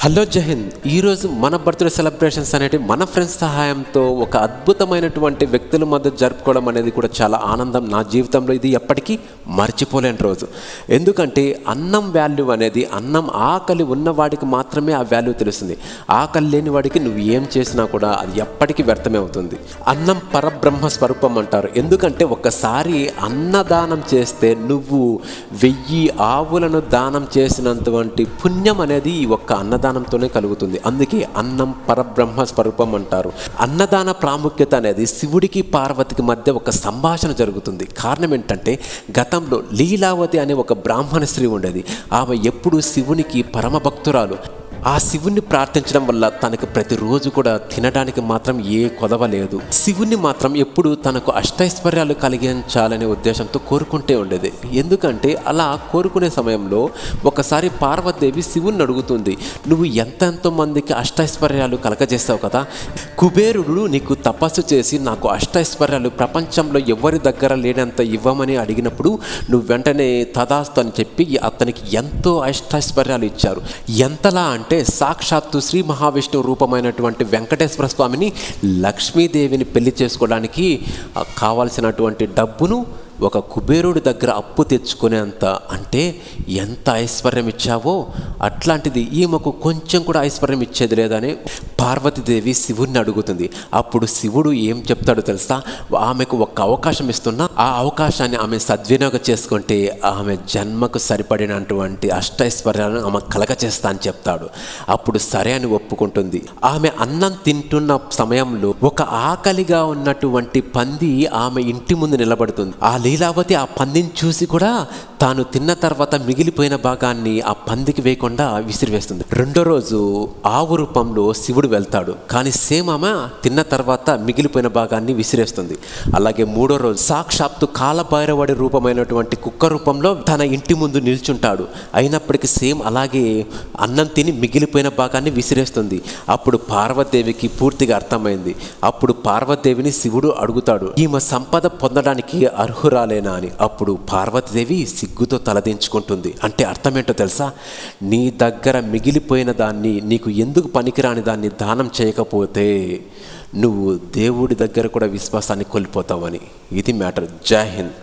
Hello జహింద్. ఈరోజు మన birthday celebrations అనేవి మన ఫ్రెండ్స్ సహాయంతో ఒక అద్భుతమైనటువంటి వ్యక్తుల మధ్య జరుపుకోవడం అనేది కూడా చాలా ఆనందం. నా జీవితంలో ఇది ఎప్పటికీ మర్చిపోలేని రోజు. ఎందుకంటే అన్నం వాల్యూ అనేది, అన్నం ఆకలి ఉన్నవాడికి మాత్రమే ఆ వాల్యూ తెలుస్తుంది. ఆకలి లేని వాడికి నువ్వు ఏం చేసినా కూడా అది ఎప్పటికీ వ్యర్థమే అవుతుంది. అన్నం పరబ్రహ్మ స్వరూపం అంటారు. ఎందుకంటే ఒకసారి అన్నదానం చేస్తే నువ్వు 1000 ఆవులను దానం చేసినంతవంటి పుణ్యం అనేది ఈ ఒక్క అన్నదానంతోనే కలుగుతుంది. అందుకే అన్నం పరబ్రహ్మ స్వరూపం అంటారు. అన్నదాన ప్రాముఖ్యత అనేది శివుడికి పార్వతికి మధ్య ఒక సంభాషణ జరుగుతుంది. కారణం ఏంటంటే గతంలో లీలావతి అనే ఒక బ్రాహ్మణ స్త్రీ ఉండేది. ఆమె ఎప్పుడు శివునికి పరమ భక్తురాలు. ఆ శివుణ్ణి ప్రార్థించడం వల్ల తనకు ప్రతిరోజు కూడా తినడానికి మాత్రం ఏ కొదవ లేదు. శివుణ్ణి మాత్రం ఎప్పుడు తనకు అష్టైశ్వర్యాలు కలిగించాలనే ఉద్దేశంతో కోరుకుంటే ఉండేది. ఎందుకంటే అలా కోరుకునే సమయంలో ఒకసారి పార్వతీదేవి శివుణ్ణి అడుగుతుంది, నువ్వు ఎంతెంతో మందికి అష్టైశ్వర్యాలు కలగజేస్తావు కదా, కుబేరుడు నీకు తపస్సు చేసి నాకు అష్టైశ్వర్యాలు ప్రపంచంలో ఎవరి దగ్గర లేనంత ఇవ్వమని అడిగినప్పుడు నువ్వు వెంటనే తదాస్తు అని చెప్పి అతనికి ఎంతో అష్టైశ్వర్యాలు ఇచ్చారు. ఎంతలా అంటే సాక్షాత్తు శ్రీ మహావిష్ణువు రూపమైనటువంటి వెంకటేశ్వర స్వామిని, లక్ష్మీదేవిని పెళ్లి చేసుకోవడానికి కావాల్సినటువంటి డబ్బును ఒక కుబేరుడి దగ్గర అప్పు తెచ్చుకునేంత, అంటే ఎంత ఐశ్వర్యం ఇచ్చావో అట్లాంటిది ఈమెకు కొంచెం కూడా ఐశ్వర్యం ఇచ్చేది లేదని పార్వతీదేవి శివుణ్ణి అడుగుతుంది. అప్పుడు శివుడు ఏం చెప్తాడో తెలుసా, ఆమెకు ఒక అవకాశం ఇస్తున్నా ఆ అవకాశాన్ని ఆమె సద్వినియోగం చేసుకుంటే ఆమె జన్మకు సరిపడినటువంటి అష్టైశ్వర్యాలను ఆమె కలగచేస్తా అని చెప్తాడు. అప్పుడు సరే అని ఒప్పుకుంటుంది. ఆమె అన్నం తింటున్న సమయంలో ఒక ఆకలిగా ఉన్నటువంటి పంది ఆమె ఇంటి ముందు నిలబడుతుంది. ఆ లీలావతి ఆ పందిని చూసి కూడా తాను తిన్న తర్వాత మిగిలిపోయిన భాగాన్ని ఆ పందికి వేయకుండా విసిరివేస్తుంది. రెండో రోజు ఆవు రూపంలో శివుడు వెళ్తాడు, కానీ సేమ్ ఆమె తిన్న తర్వాత మిగిలిపోయిన భాగాన్ని విసిరేస్తుంది. అలాగే మూడో రోజు సాక్షాత్తు కాలభైరవుడి రూపమైనటువంటి కుక్క రూపంలో తన ఇంటి ముందు నిల్చుంటాడు. అయినప్పటికీ సేమ్ అలాగే అన్నం తిని మిగిలిపోయిన భాగాన్ని విసిరేస్తుంది. అప్పుడు పార్వతీదేవికి పూర్తిగా అర్థమైంది. అప్పుడు పార్వతీదేవిని శివుడు అడుగుతాడు, ఈమె సంపద పొందడానికి అర్హురాలేనా అని. అప్పుడు పార్వతీదేవి సిగ్గుతో తలదించుకుంటుంది. అంటే అర్థమేంటో తెలుసా, నీ దగ్గర మిగిలిపోయిన దాన్ని, నీకు ఎందుకు పనికిరాని దాన్ని దానం చేయకపోతే నువ్వు దేవుడి దగ్గర కూడా విశ్వాసాన్ని కోల్పోతావని. ఇది మ్యాటర్. జై హింద్.